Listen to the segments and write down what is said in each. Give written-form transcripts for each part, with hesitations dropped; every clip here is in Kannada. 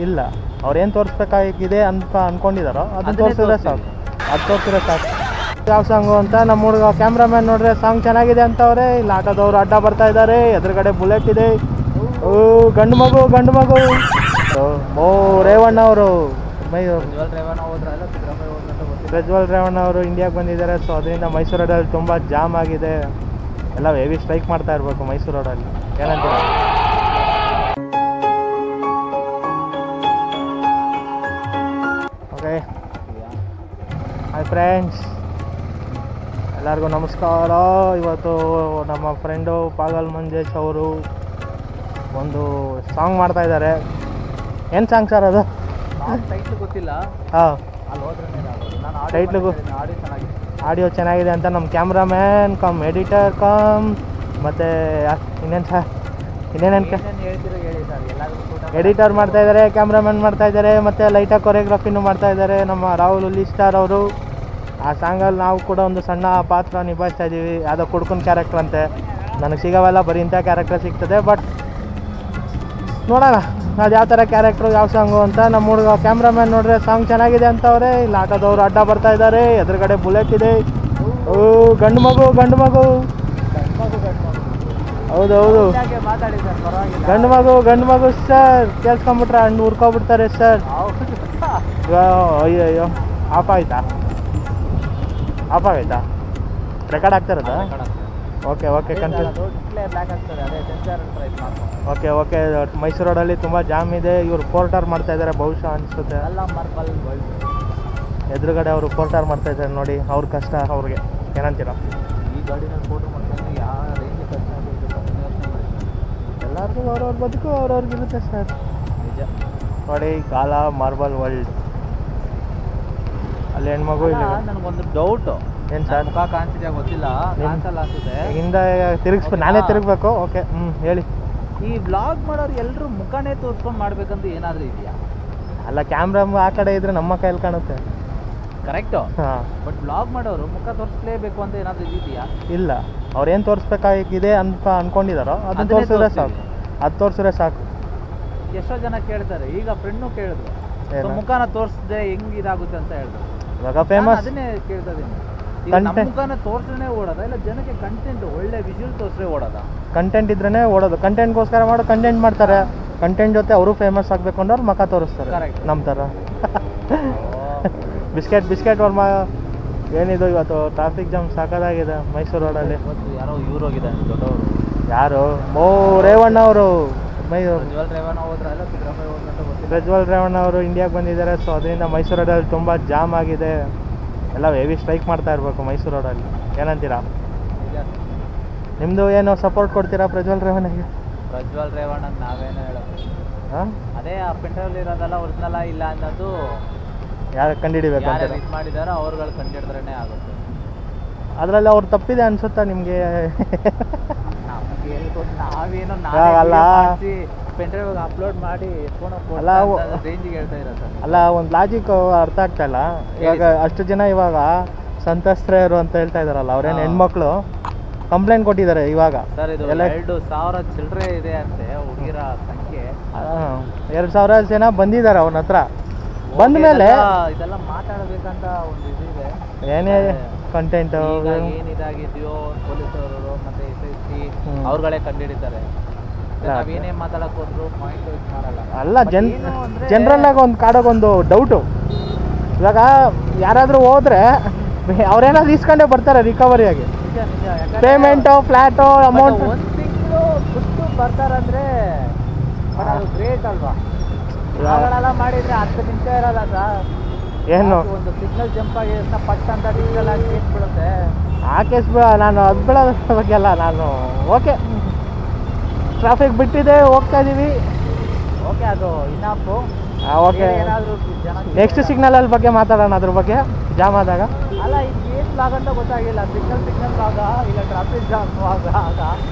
ಇಲ್ಲ ಅವ್ರೇನು ತೋರಿಸ್ಬೇಕಾಗಿದೆ ಅಂತ ಅನ್ಕೊಂಡಿದಾರೋ ಅದನ್ನ ತೋರಿಸಿದ್ರೆ ಸಾಕು. ಅದು ತೋರಿಸಿದ್ರೆ ಸಾಕು. ಯಾವ ಸಾಂಗು ಅಂತ ನಮ್ಮ ಹುಡುಗ ಕ್ಯಾಮ್ರಾಮ್ಯಾನ್ ನೋಡ್ರೆ ಸಾಂಗ್ ಚೆನ್ನಾಗಿದೆ ಅಂತವ್ರೆ. ಇಲ್ಲಿ ಆಟೋದವ್ರು ಅಡ್ಡ ಬರ್ತಾ ಇದ್ದಾರೆ, ಎದುರುಗಡೆ ಬುಲೆಟ್ ಇದೆ. ಗಂಡು ಮಗು ಓ ರೇವಣ್ಣ ಅವರು ಪ್ರಜ್ವಲ್ ರೇವಣ್ಣ ಅವರು ಇಂಡಿಯಾಗೆ ಬಂದಿದ್ದಾರೆ. ಸೊ ಅದರಿಂದ ಮೈಸೂರು ರೋಡಲ್ಲಿ ತುಂಬ ಜಾಮ್ ಆಗಿದೆ. ಎಲ್ಲ ಹೆವಿ ಸ್ಟ್ರೈಕ್ ಮಾಡ್ತಾ ಇರಬೇಕು ಮೈಸೂರು ರೋಡಲ್ಲಿ. ಏನಂತೀರ? ಓಕೆ, ಹಾಯ್ ಫ್ರೆಂಡ್ಸ್, ಎಲ್ಲರಿಗೂ ನಮಸ್ಕಾರ. ಇವತ್ತು ನಮ್ಮ ಫ್ರೆಂಡು ಪಾಗಲ್ ಮಂಜೇಶ್ ಅವರು ಒಂದು ಸಾಂಗ್ ಮಾಡ್ತಾ ಇದ್ದಾರೆ. ಏನು ಸಾಂಗ್ ಸರ್ ಅದು? ಟೈಟ್ಲು ಗೊತ್ತಿಲ್ಲ. ಹಾಂ, ಟೈಟ್ಲು ಆಡಿಯೋ ಚೆನ್ನಾಗಿದೆ ಅಂತ ನಮ್ಮ ಕ್ಯಾಮ್ರಾಮ್ಯಾನ್ ಕಮ್ ಎಡಿಟರ್ ಕಮ್ ಮತ್ತು ಇನ್ನೇನು ಸರ್ ಇನ್ನೇನು ಎಡಿಟರ್ ಮಾಡ್ತಾ ಇದ್ದಾರೆ, ಕ್ಯಾಮ್ರಾಮ್ಯಾನ್ ಮಾಡ್ತಾ ಇದ್ದಾರೆ, ಮತ್ತು ಲೈಟಾಗಿ ಕೊರಿಯೋಗ್ರಫಿನೂ ಮಾಡ್ತಾ ಇದ್ದಾರೆ ನಮ್ಮ ರಾಹುಲ್ ಹುಲಿ ಸ್ಟಾರ್ ಅವರು. ಆ ಸಾಂಗಲ್ಲಿ ನಾವು ಕೂಡ ಒಂದು ಸಣ್ಣ ಪಾತ್ರ ನಿಭಾಯಿಸ್ತಾ ಇದ್ದೀವಿ. ಯಾವುದೋ ಕುಡ್ಕನ್ ಕ್ಯಾರೆಕ್ಟರ್ ಅಂತೆ. ನನಗೆ ಸಿಗೋವೆಲ್ಲ ಬರೀ ಇಂಥ ಕ್ಯಾರೆಕ್ಟರ್ ಸಿಗ್ತದೆ. ಬಟ್ ನೋಡೋಣ ಅದು ಯಾವ ಥರ ಕ್ಯಾರೆಕ್ಟ್ರು, ಯಾವ ಸಾಂಗು ಅಂತ. ನಮ್ಮ ಹುಡುಗ ಕ್ಯಾಮ್ರಾಮ್ಯಾನ್ ನೋಡ್ರೆ ಸಾಂಗ್ ಚೆನ್ನಾಗಿದೆ ಅಂತವ್ರೆ. ಇಲ್ಲಿ ಆಟೋದವ್ರು ಅಡ್ಡ ಬರ್ತಾ ಇದ್ದಾರೆ, ಎದುರುಗಡೆ ಬುಲೆಟ್ ಇದೆ. ಗಂಡು ಮಗು ಹೌದು ಗಂಡು ಮಗು ಸರ್. ಕೇಳಿಸ್ಕೊಂಬಿಟ್ರೆ ಹಣ್ಣು ಹುರ್ಕೊಬಿಡ್ತಾರೆ ಸರ್. ಅಯ್ಯೋ ಆಫ್ ಆಯ್ತಾ ರೆಕಾರ್ಡ್ ಆಗ್ತಿರೋದಾ? Okay confuse. ಓಕೆ ಮೈಸೂರು ರೋಡಲ್ಲಿ ತುಂಬ ಜಾಮ್ ಇದೆ. ಇವರು ಪೋರ್ಟರ್ ಮಾಡ್ತಾ ಇದ್ದಾರೆ ಬಹುಶಃ ಅನಿಸುತ್ತೆ. ಎದುರುಗಡೆ ಅವರು ಪೋರ್ಟರ್ ಮಾಡ್ತಾ ಇದ್ದಾರೆ ನೋಡಿ. ಅವ್ರ ಕಷ್ಟ ಅವ್ರಿಗೆ. ಏನಂತೀರ? ಈ ಗಾಡಿನಲ್ಲಿ ಫೋಟೋ ಮಾಡ್ತಾರೆ, ಯಾವ ರೇಂಜ್ ಕಷ್ಟ ಎಲ್ಲರಿಗೂ ಅವ್ರವ್ರ ಬದುಕು ಅವ್ರವ್ರಿಗಿರುತ್ತೆ ಸರ್. ನಿಜ ನೋಡಿ, ಕಾಲ ಮಾರ್ಬಲ್ ವರ್ಲ್ಡ್. ಅಲ್ಲಿ ಹೆಣ್ಮಗು ಇಲ್ಲ. ನನಗೊಂದು ಡೌಟು. ಏನು ಸರ್? ಮುಖ ಕಾಣಿಸಿದ್ಯಾ ಗೊತ್ತಿಲ್ಲ, ಕಾಣಿಸಲ್ಲ ಅನ್ಸುತ್ತೆ. ಹಿಂದೆ ನಾನೇ ತಿರುಗಬೇಕು. ಓಕೆ, ಹೇಳಿ. ಈ ವ್ಲಾಗ್ ಮಾಡೋರು ಎಲ್ಲರೂ ಮುಖನೇ ತೋರಿಸ್ಕೊಂಡು ಮಾಡ್ಬೇಕಂತ ಏನಾದರೂ ಇದೆಯಾ? ಅಲ್ಲ, ಕ್ಯಾಮ್ರಾ ಆ ಕಡೆ ಇದ್ರೆ ನಮ್ಮ ಕೈಯಲ್ಲಿ ಕಾಣುತ್ತೆ. ಕರೆಕ್ಟು. ಹಾಂ, ಬಟ್ ವ್ಲಾಗ್ ಮಾಡೋರು ಮುಖ ತೋರಿಸ್ಲೇಬೇಕು ಅಂತ ಏನಾದರೂ ಇದೆಯಾ? ಇಲ್ಲ, ಅವ್ರೇನು ತೋರಿಸ್ಬೇಕಾಗಿದೆ ಅಂತ ಅನ್ಕೊಂಡಿದಾರೋ ಅದನ್ನ ತೋರಿಸಿದ್ರೆ ಸಾಕು. ಎಷ್ಟೋ ಜನ ಕೇಳ್ತಾರೆ. ಈಗ ಫ್ರೆಂಡ್ನು ಕೇಳಿದ್ರು, ಮುಖನ ತೋರಿಸಿದ್ರೆ ಹೆಂಗ್ ಇದಾಗುತ್ತೆ ಅಂತ ಹೇಳಿದ್ರು. ಇವಾಗ ಫೇಮಸ್ ಅದನ್ನೇ ಕೇಳ್ತಾ ಇದ್ದೀನಿ. ಈಗ ನಮ್ಮ ಮುಖನ ತೋರಿಸ್ರೆ ಓಡೋದ, ಇಲ್ಲ ಜನಕ್ಕೆ ಕಂಟೆಂಟ್ ಒಳ್ಳೆ ವಿಜುವಲ್ ತೋರಿಸ್ರೆ ಓಡೋದ? ಕಂಟೆಂಟ್ ಇದ್ರೇ ಓಡೋದು. ಕಂಟೆಂಟ್ಗೋಸ್ಕರ ಮಾಡೋ ಕಂಟೆಂಟ್ ಮಾಡ್ತಾರೆ. ಕಂಟೆಂಟ್ ಜೊತೆ ಅವರು ಫೇಮಸ್ ಆಗಬೇಕು ಅಂದ್ರೆ ಅವ್ರು ಮುಖ ತೋರಿಸ್ತಾರೆ. ಕರೆಕ್ಟ್. ನಮ್ಮ ಥರ ಬಿಸ್ಕೆಟ್ ಅವ್ರ ಏನಿದು ಇವತ್ತು ಟ್ರಾಫಿಕ್ ಜಾಮ್ ಸಾಕಾಗಿದೆ ಮೈಸೂರು ರೋಡಲ್ಲಿ. ಯಾರೋ ಇವ್ರು ಹೋಗಿದ್ದಾರೆ ದೊಡ್ಡವರು. ಯಾರು? ರೇವಣ್ಣ ಅವರು. ಪ್ರಜ್ವಲ್ ರೇವಣ್ಣ ಅವರು ಇಂಡಿಯಾಗೆ ಬಂದಿದ್ದಾರೆ. ಸೊ ಅದರಿಂದ ಮೈಸೂರು ರೋಡಲ್ಲಿ ತುಂಬ ಜಾಮ್ ಆಗಿದೆ. ಎಲ್ಲ ಹೆವಿ ಸ್ಟ್ರೈಕ್ ಮಾಡ್ತಾ ಇರಬೇಕು ಮೈಸೂರು ರೋಡಲ್ಲಿ. ಏನಂತೀರಾ? ನಿಮ್ಮದು ಏನು ಸಪೋರ್ಟ್ ಕೊಡ್ತೀರಾ ಪ್ರಜ್ವಲ್ ರೇವಣ್ಣಗೆ? ಪ್ರಜ್ವಲ್ ರೇವಣ್ಣಗೆ ನಾವೇನು ಹೇಳೋದು? ಹಾಂ, ಅದೇ ಆ ಪೆಂಡ್ರೈವ್ ಇರೋದಲ್ಲ ಒರಿಜಿನಲ್ಲ ಇಲ್ಲ ಅನ್ನೋದು ಯಾರು ಕಂಡುಹಿಡಿಬೇಕು ಅಂತ ಇದು ಮಾಡಿದಾರೋ ಅವ್ರುಗಳು ಕಂಡುಹಿಡಿದ್ರೇ ಆಗುತ್ತೆ. ಅದರಲ್ಲಿ ಅವ್ರು ತಪ್ಪಿದೆ ಅನ್ಸುತ್ತಾ ನಿಮಗೆ? ನಾವೇನೋ ಪೆಂಡ್ರೈವ್ ಅಪ್ಲೋಡ್ ಮಾಡಿ ರೇಂಜಿಗೆ ಹೇಳ್ತಾ ಇರೋದು. ಅಲ್ಲ, ಒಂದು ಲಾಜಿಕ್ ಅರ್ಥ ಆಗ್ತಾ ಇಲ್ಲ. ಇವಾಗ ಅಷ್ಟು ಜನ ಇವಾಗ ಸಂತ್ರಸ್ತರು ಅಂತ ಹೇಳ್ತಾ ಇದಾರಲ್ಲ, ಅವ್ರೇನು ಹೆಣ್ಮಕ್ಳು ಕಂಪ್ಲೇಂಟ್ ಕೊಟ್ಟಿದ್ದಾರೆ ಇವಾಗ. ಸರ್, ಇದು 2,000 ಚಿಲ್ಲರೆ ಇದೆ ಅಂತೆ ಹುಡುಗಿರ ಸಂಖ್ಯೆ. 2,000 ಜನ ಬಂದಿದ್ದಾರೆ ಅವನ ಹತ್ರ. ಬಂದ ಮೇಲೆ ಇದೆಲ್ಲ ಮಾತಾಡಬೇಕಂತ ಒಂದು ಇದಿದೆ. ಏನೇ ಕಂಟೆಂಟ್ ಏನಿದಾಗಿದೆಯೋ ಪೊಲೀಸರು ಮತ್ತೆ SST ಅವ್ರುಗಳೇ ಕಂಡುಹಿಡಿತಾರೆ. ನಾವೇನೇ ಮಾತಾಡಕ್ ಹೋದ್ರು ಪಾಯಿಂಟ್ ಯೂಸ್ ಮಾಡಲ್ಲ. ಅಲ್ಲ, ಜನರಲ್ ಆಗಿ ಒಂದು ಕಾಡೋಗೊಂದು ಡೌಟು. ಇವಾಗ ಯಾರಾದರೂ ಹೋದ್ರೆ ಅವ್ರೇನಾದ್ರು ಇಸ್ಕೊಂಡೇ ಬರ್ತಾರೆ ರಿಕವರಿಯಾಗಿ. Payment, flat, amount. ಒಂದು ತಿಂಗಳು ಬಿಟ್ಟು ಬರ್ತಾರಂದ್ರೆ ಅದು ಗ್ರೇಟ್ ಅಲ್ವಾ? ನಾವೆಲ್ಲ ಮಾಡಿದ್ರೆ 10 ನಿಮಿಷ ಇರೋಲ್ಲ ಸರ್. ಏನು ಒಂದು ಸಿಗ್ನಲ್ ಜಂಪ್ ಆಗಿ ಪಟ್ ಅಂತ ಡಿಜಿಟಲ್ ಆಗಿ ಕೇಸ್ ಬಿಡುತ್ತೆ. ಆ ಕೇಸ್ ನಾನು ಅದು ಬೀಳೋದ್ರ ಬಗ್ಗೆ ಅಲ್ಲ. ನಾನು ಓಕೆ, ಟ್ರಾಫಿಕ್ ಬಿಟ್ಟಿದೆ, ಹೋಗ್ತಾ ಇದ್ದೀವಿ. ಓಕೆ, ಅದು ಇನ್ನಾಪು. ಓಕೆ, ಏನಾದರೂ ನೆಕ್ಸ್ಟ್ ಸಿಗ್ನಲ್ ಬಗ್ಗೆ ಮಾತಾಡೋಣ. ಅದ್ರ ಬಗ್ಗೆ ಜಾಮ್ ಆದಾಗ. ಅಲ್ಲ, ಇದು ಏನು ಲಾಗ್ ಅಂತ ಗೊತ್ತಾಗಿಲ್ಲ. ಸಿಗ್ನಲ್ ಲಾಗ, ಇಲ್ಲ ಟ್ರಾಫಿಕ್ ಜಾಮ್ ಆಗ,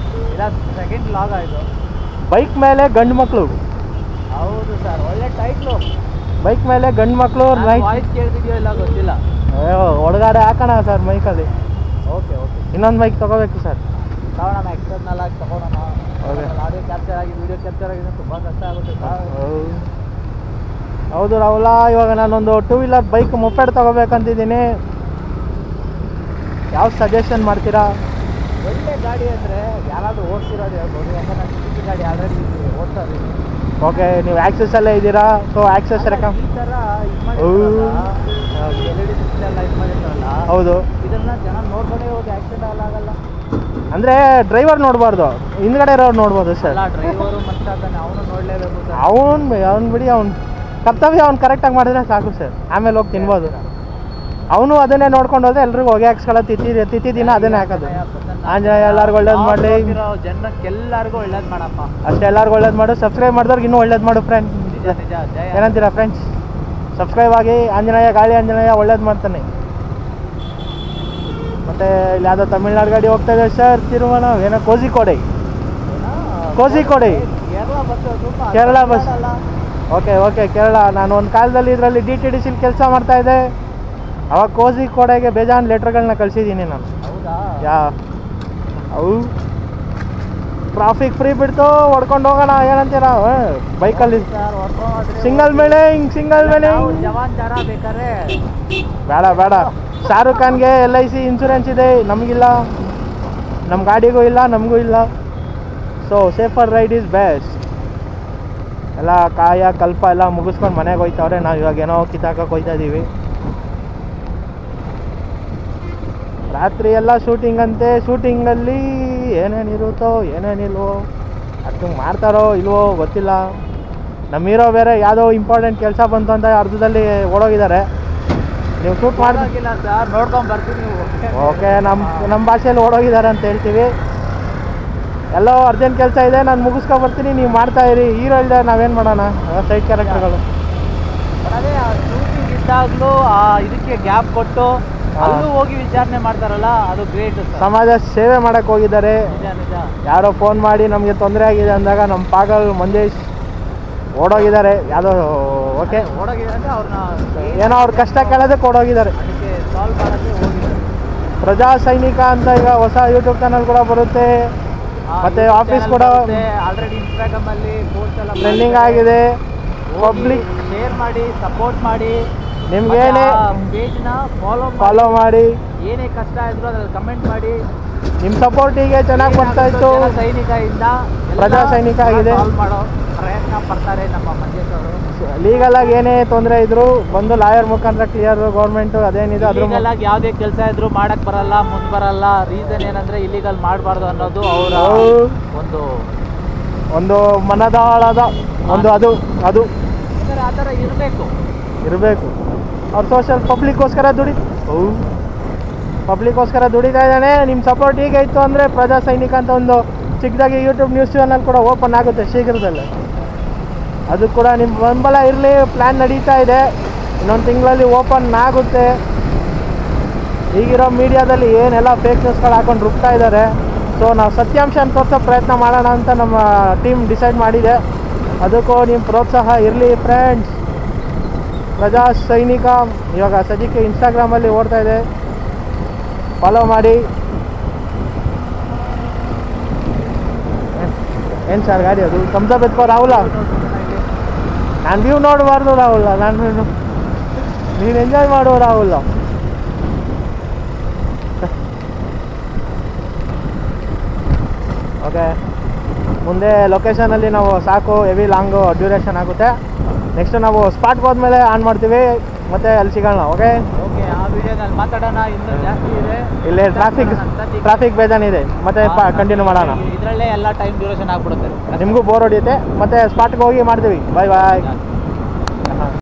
ಇಲ್ಲ ಸೆಕೆಂಡ್ ಲಾಗ ಇದು. ಬೈಕ್ ಮೇಲೆ ಗಂಡು ಮಕ್ಕಳು. ಹೌದು ಸರ್, ಒಳ್ಳೆ ಟೈಟ್ಲು. ಬೈಕ್ ಮೇಲೆ ಗಂಡು ಮಕ್ಕಳು. ವಾಯ್ಸ್ ಕೇಳ್ತಿದ್ಯೋ ಇಲ್ಲ ಗೊತ್ತಿಲ್ಲ. ಒಳಗಡೆ ಹಾಕೋಣ ಸರ್ ಮೈಕಲ್ಲಿ. ಓಕೆ, ಇನ್ನೊಂದು ಬೈಕ್ ತೊಗೋಬೇಕು ಸರ್. ತಗೊಳ್ಳೋಣ, ಎಕ್ಸ್ಟರ್ನಲ್ ಆಗಿ ತಗೊಳ್ಳೋಣ. ಆಡಿಯೋ ಕ್ಯಾಪ್ಚರ್ ಆಗಿ ವಿಡಿಯೋ ಕ್ಯಾಪ್ಚರ್ ಆಗಿದೆ ತುಂಬ ಕಷ್ಟ ಆಗುತ್ತೆ ಸರ್. ಹೌದು ರಾಹುಲ, ಇವಾಗ ನಾನೊಂದು 2 ವೀಲರ್ ಬೈಕ್ ಮೊಪೆಡ್ ತೊಗೋಬೇಕಂತಿದ್ದೀನಿ. ಯಾವ ಸಜೆಷನ್ ಮಾಡ್ತೀರಾ? ಒಳ್ಳೆ ಗಾಡಿ ಅಂದರೆ ಯಾರಾದರೂ ಓಡಿಸಿರೋದು ಹೇಳ್ಬೋದು, ಯಾಕಂದ್ರೆ ನಾನು ಸಿಟಿ ಗಾಡಿ ಆಲ್ರೆಡಿ ಓಡ್ತಾ ಇದ್ದೀನಿ. ಓಕೆ, ನೀವು ಆ್ಯಕ್ಸಸ್ಸಲ್ಲೇ ಇದ್ದೀರಾ, ಸೊ ಆ್ಯಕ್ಸಸ್ ಈ ಥರ LED ಡಿಸ್ಪ್ಲೇ ಎಲ್ಲ ಇದು ಮಾಡಿರ್ತಾರಲ್ಲ, ಹೌದು. ಇದನ್ನ ಜನ ನೋಡ್ಕೊಂಡೇ ಹೋಗಿ ಆಕ್ಸಿಡೆಂಟ್ ಆಗಲ್ಲ. ಅಂದರೆ ಡ್ರೈವರ್ ನೋಡ್ಬಾರ್ದು, ಹಿಂದ್ಗಡೆ ಇರೋರು ನೋಡ್ಬೋದು ಸರ್. ಎಲ್ಲ ಡ್ರೈವರು ಮತ್ತೆ ಅದನ್ನ ಅವನು ನೋಡಲೇಬೇಕು ಸರ್. ಅವ್ನು ಬಿಡಿ, ಅವ್ನು ಕರ್ತವ್ಯ ಅವ್ನು ಕರೆಕ್ಟಾಗಿ ಮಾಡಿದ್ರೆ ಸಾಕು ಸರ್, ಆಮೇಲೆ ಹೋಗಿ ತಿನ್ಬೋದು. ಅವನು ಅದನ್ನೇ ನೋಡ್ಕೊಂಡು ಹೋದ್ರೆ ಎಲ್ರಿಗೂ ಹೊಗೆ ಹಾಕ್ಸ್ಕೊಳ್ಳೋ ತಿಥಿ ದಿನ ಅದನ್ನೇ ಹಾಕೋದು. ಆಂಜನೇಯ ಎಲ್ಲರಿಗೂ ಒಳ್ಳೇದು ಮಾಡಲಿ, ಜನಕ್ಕೆಲ್ಲರಿಗೂ ಒಳ್ಳೇದು ಮಾಡಪ್ಪ. ಅಷ್ಟೇ, ಎಲ್ಲರಿಗೂ ಒಳ್ಳೇದು ಮಾಡು. ಸಬ್ಸ್ಕ್ರೈಬ್ ಮಾಡಿದವ್ರಿಗೆ ಇನ್ನೂ ಒಳ್ಳೇದು ಮಾಡು ಫ್ರೆಂಡ್. ನಿಜ ನಿಜ, ಜಯ. ಏನಂತೀರಾ ಫ್ರೆಂಡ್ಸ್? ಸಬ್ಸ್ಕ್ರೈಬ್ ಆಗಿ. ಆಂಜನೇಯ, ಗಾಳಿ ಆಂಜನೇಯ ಒಳ್ಳೇದು ಮಾಡ್ತಾನೆ. ಮತ್ತು ಇಲ್ಲಿ ಯಾವುದೋ ತಮಿಳ್ನಾಡು ಗಾಡಿ ಹೋಗ್ತಾ ಇದೆ ಸರ್, ತಿರುಮಲ ಏನೋ ಕೋಜಿಕೋಡೆ. ಕೇರಳ ಬಸ್. ಓಕೆ ಕೇರಳ. ನಾನು ಒಂದು ಕಾಲದಲ್ಲಿ ಇದರಲ್ಲಿ DTDC ಕೆಲಸ ಮಾಡ್ತಾಯಿದ್ದೆ. ಅವಾಗ ಕೋಜಿಕೋಡೆಗೆ ಬೇಜಾನ್ ಲೆಟ್ರ್ಗಳನ್ನ ಕಳಿಸಿದ್ದೀನಿ ನಾನು. ಹೌದಾ? ಅವು ಟ್ರಾಫಿಕ್ ಫ್ರೀ ಬಿಡ್ತು, ಹೊಡ್ಕೊಂಡು ಹೋಗೋಣ, ಏನಂತೀರಾ? ಬೈಕಲ್ಲಿ ಸಿಂಗಲ್ ಮೇಲಿಂಗ್ ಜವಾನ್ ಜರ ಬೇಕಾರೆ ಬೇಡ. ಶಾರುಖ್ ಖಾನ್ಗೆ LIC ಇನ್ಶೂರೆನ್ಸ್ ಇದೆ, ನಮಗಿಲ್ಲ, ನಮ್ಮ ಗಾಡಿಗೂ ಇಲ್ಲ, ನಮಗೂ ಇಲ್ಲ. So safer ride is best. ಎಲ್ಲ ಕಾಯ ಕಲ್ಪ ಎಲ್ಲ ಮುಗಿಸ್ಕೊಂಡು ಮನೆಗೆ ಹೋಯ್ತವ್ರೆ. ನಾವು ಇವಾಗ ಏನೋ ಕಿತ್ತಾಕಕ್ಕೆ ಹೋಯ್ತಾ ಇದ್ದೀವಿ. ರಾತ್ರಿ ಎಲ್ಲ ಶೂಟಿಂಗ್ ಅಂತೆ. ಶೂಟಿಂಗಲ್ಲಿ ಏನೇನಿರುತ್ತೋ ಏನೇನಿಲ್ವೋ, ಅದು ಮಾಡ್ತಾರೋ ಇಲ್ವೋ ಗೊತ್ತಿಲ್ಲ. ನಮ್ಮ ಹೀರೋ ಬೇರೆ ಯಾವುದೋ ಇಂಪಾರ್ಟೆಂಟ್ ಕೆಲಸ ಬಂತು ಅಂತ ಅರ್ಧದಲ್ಲಿ ಓಡೋಗಿದ್ದಾರೆ. ನೀವು ಶೂಟ್ ಮಾಡೋಕ್ಕಿಲ್ಲ ಸರ್, ನೋಡ್ಕೊಂಡು ಬರ್ತೀನಿ. ಓಕೆ, ನಮ್ಮ ಭಾಷೆಯಲ್ಲಿ ಓಡೋಗಿದ್ದಾರೆ ಅಂತ ಹೇಳ್ತೀವಿ. ಎಲ್ಲೋ ಅರ್ಜೆಂಟ್ ಕೆಲಸ ಇದೆ, ನಾನು ಮುಗಿಸ್ಕೊಬರ್ತೀನಿ, ನೀವು ಮಾಡ್ತಾ ಇರಿ. ಹೀರೋ ಇಲ್ಲದೆ ನಾವೇನು ಮಾಡೋಣ? ಸೈಡ್ ಕ್ಯಾರೆಕ್ಟರ್ಗಳು. ಅದೇ ಶೂಟಿಂಗ್ ಇದ್ದಾಗಲೂ ಇದಕ್ಕೆ ಗ್ಯಾಪ್ ಕೊಟ್ಟು ಅಲ್ಲೂ ಹೋಗಿ ವಿಚಾರಣೆ ಮಾಡ್ತಾರಲ್ಲ, ಅದು ಗ್ರೇಟ್. ಸಮಾಜ ಸೇವೆ ಮಾಡಕ್ಕೆ ಹೋಗಿದ್ದಾರೆ. ನಿಜ ನಿಜ. ಯಾರೋ ಫೋನ್ ಮಾಡಿ ನಮಗೆ ತೊಂದರೆ ಆಗಿದೆ ಅಂದಾಗ ನಮ್ಮ ಪಾಗಲ್ ಮಂಜೇಶ್ ಓಡೋಗಿದ್ದಾರೆ. ಯಾವುದೋ ಓಕೆ ಓಡೋಗಿದೆ ಅಂದರೆ ಅವ್ರನ್ನ ಏನೋ ಅವ್ರ ಕಷ್ಟ ಕೇಳೋದಕ್ಕೆ ಓಡೋಗಿದ್ದಾರೆ. ಅದಕ್ಕೆ ಸಾಲ್ವ್ ಮಾಡೋಕ್ಕೆ ಹೋಗಿದ್ದಾರೆ. ಪ್ರಜಾ ಸೈನಿಕ ಅಂತ ಈಗ ಹೊಸ ಯೂಟ್ಯೂಬ್ ಚಾನಲ್ ಕೂಡ ಬರುತ್ತೆ. ಮತ್ತೆ ಆಫೀಸ್ ಕೂಡ ಆಲ್ರೆಡಿ ಇನ್ಸ್ಟಾಗ್ರಾಮಲ್ಲಿ ಪೋಸ್ಟ್ ಎಲ್ಲ ಟ್ರೆಂಡಿಂಗ್ ಆಗಿದೆ. ಪಬ್ಲಿಕ್ ಶೇರ್ ಮಾಡಿ, ಸಪೋರ್ಟ್ ಮಾಡಿ, ನಿಮ್ಗೇನೇ ಪೇಜ್ನ ಫಾಲೋ ಮಾಡಿ, ಏನೇ ಕಷ್ಟ ಇದ್ರು ಅದ್ರಲ್ಲಿ ಕಮೆಂಟ್ ಮಾಡಿ. ನಿಮ್ಮ ಸಪೋರ್ಟಿಗೆ ಚೆನ್ನಾಗಿ ಬರ್ತಾ ಇತ್ತು. ಸೈನಿಕದಿಂದ ಪ್ರಜಾ ಸೈನಿಕ ಆಗಿದೆ. ಸಾಲ್ವ್ ಮಾಡೋ ಪ್ರಯತ್ನ ಪಡ್ತಾರೆ ನಮ್ಮ ಮಂಜೇಶ್ ಅವರು. ಲೀಗಲಾಗಿ ಏನೇ ತೊಂದರೆ ಇದ್ರು ಬಂದು ಲಾಯರ್ ಮುಖಾಂತರ ಕ್ಲಿಯರ್. ಗೌರ್ಮೆಂಟು ಅದೇನಿದೆ ಅದ್ರ ಲೀಗಲಾಗಿ ಯಾವುದೇ ಕೆಲಸ ಇದ್ರು ಮಾಡಕ್ ಬರಲ್ಲ, ಮುಂದೆ ಬರಲ್ಲ. ರೀಸನ್ ಏನಂದ್ರೆ ಇಲ್ಲಿಗಲ್ ಮಾಡಬಾರ್ದು ಅನ್ನೋದು ಅವರ ಒಂದು ಮನದಾಳದ ಒಂದು ಅದು ಆ ಥರ ಇರಬೇಕು. ಅವ್ರು ಪಬ್ಲಿಕ್ಕೋಸ್ಕರ ದುಡಿತಾ ಇದ್ದಾನೆ. ನಿಮ್ಮ ಸಪೋರ್ಟ್ ಹೀಗೆ ಇತ್ತು ಅಂದರೆ ಪ್ರಜಾ ಸೈನಿಕ ಅಂತ ಒಂದು ಚಿಕ್ಕದಾಗಿ ಯೂಟ್ಯೂಬ್ ನ್ಯೂಸ್ ಚಾನಲ್ ಕೂಡ ಓಪನ್ ಆಗುತ್ತೆ ಶೀಘ್ರದಲ್ಲೇ. ಅದು ಕೂಡ ನಿಮ್ಮ ಬೆಂಬಲ ಇರಲಿ. ಪ್ಲ್ಯಾನ್ ನಡೀತಾ ಇದೆ, ಇನ್ನೊಂದು ತಿಂಗಳಲ್ಲಿ ಓಪನ್ ಆಗುತ್ತೆ. ಈಗಿರೋ ಮೀಡಿಯಾದಲ್ಲಿ ಏನೆಲ್ಲ ಫೇಕ್ ನ್ಯೂಸ್ಗಳು ಹಾಕೊಂಡು ರುಬ್ತಾ ಇದ್ದಾರೆ. ಸೊ ನಾವು ಸತ್ಯಾಂಶ ತೋರಿಸೋ ಪ್ರಯತ್ನ ಮಾಡೋಣ ಅಂತ ನಮ್ಮ ಟೀಮ್ ಡಿಸೈಡ್ ಮಾಡಿದೆ. ಅದಕ್ಕೂ ನಿಮ್ಮ ಪ್ರೋತ್ಸಾಹ ಇರಲಿ ಫ್ರೆಂಡ್ಸ್. ಪ್ರಜಾ ಸೈನಿಕ ಇವಾಗ ಸದ್ಯಕ್ಕೆ ಇನ್ಸ್ಟಾಗ್ರಾಮಲ್ಲಿ ಓಡ್ತಾ ಇದೆ, ಫಾಲೋ ಮಾಡಿ. ಏನು ಸರ್ ಗಾಡಿ ಅದು? ಥಮ್ಸಪ್ ಎತ್ಕೋ ರಾಹುಲ. ನಾನು ವ್ಯೂ ನೋಡಬಾರ್ದು ರಾಹುಲ, ನೀನು ಎಂಜಾಯ್ ಮಾಡು ರಾಹುಲ. ಓಕೆ, ಮುಂದೆ ಲೊಕೇಶನಲ್ಲಿ ನಾವು ಸಾಕು, ಹೆವಿ ಲಾಂಗು ಡ್ಯೂರೇಷನ್ ಆಗುತ್ತೆ. ನೆಕ್ಸ್ಟ್ ನಾವು ಸ್ಪಾಟ್ಗೆ ಹೋದ್ಮೇಲೆ ಆನ್ ಮಾಡ್ತೀವಿ, ಮತ್ತೆ ಅಲ್ಲಿ ಸಿಗೋಣ. ಓಕೆ, ಆ ವಿಡಿಯೋದಲ್ಲಿ ಮಾತಾಡೋಣ. ಇನ್ನೂ ಜಾಸ್ತಿ ಇದೆ ಇಲ್ಲಿ ಟ್ರಾಫಿಕ್ ಬೇಜಾನಿದೆ, ಮತ್ತೆ ಕಂಟಿನ್ಯೂ ಮಾಡೋಣ. ಇದರಲ್ಲೇ ಎಲ್ಲ ಟೈಮ್ ಡ್ಯೂರೇಷನ್ ಆಗ್ಬಿಡುತ್ತೆ, ನಿಮಗೂ ಬೋರ್ ಹೊಡಿಯುತ್ತೆ. ಮತ್ತೆ ಸ್ಪಾಟ್ಗೆ ಹೋಗಿ ಮಾಡ್ತೀವಿ. ಬಾಯ್.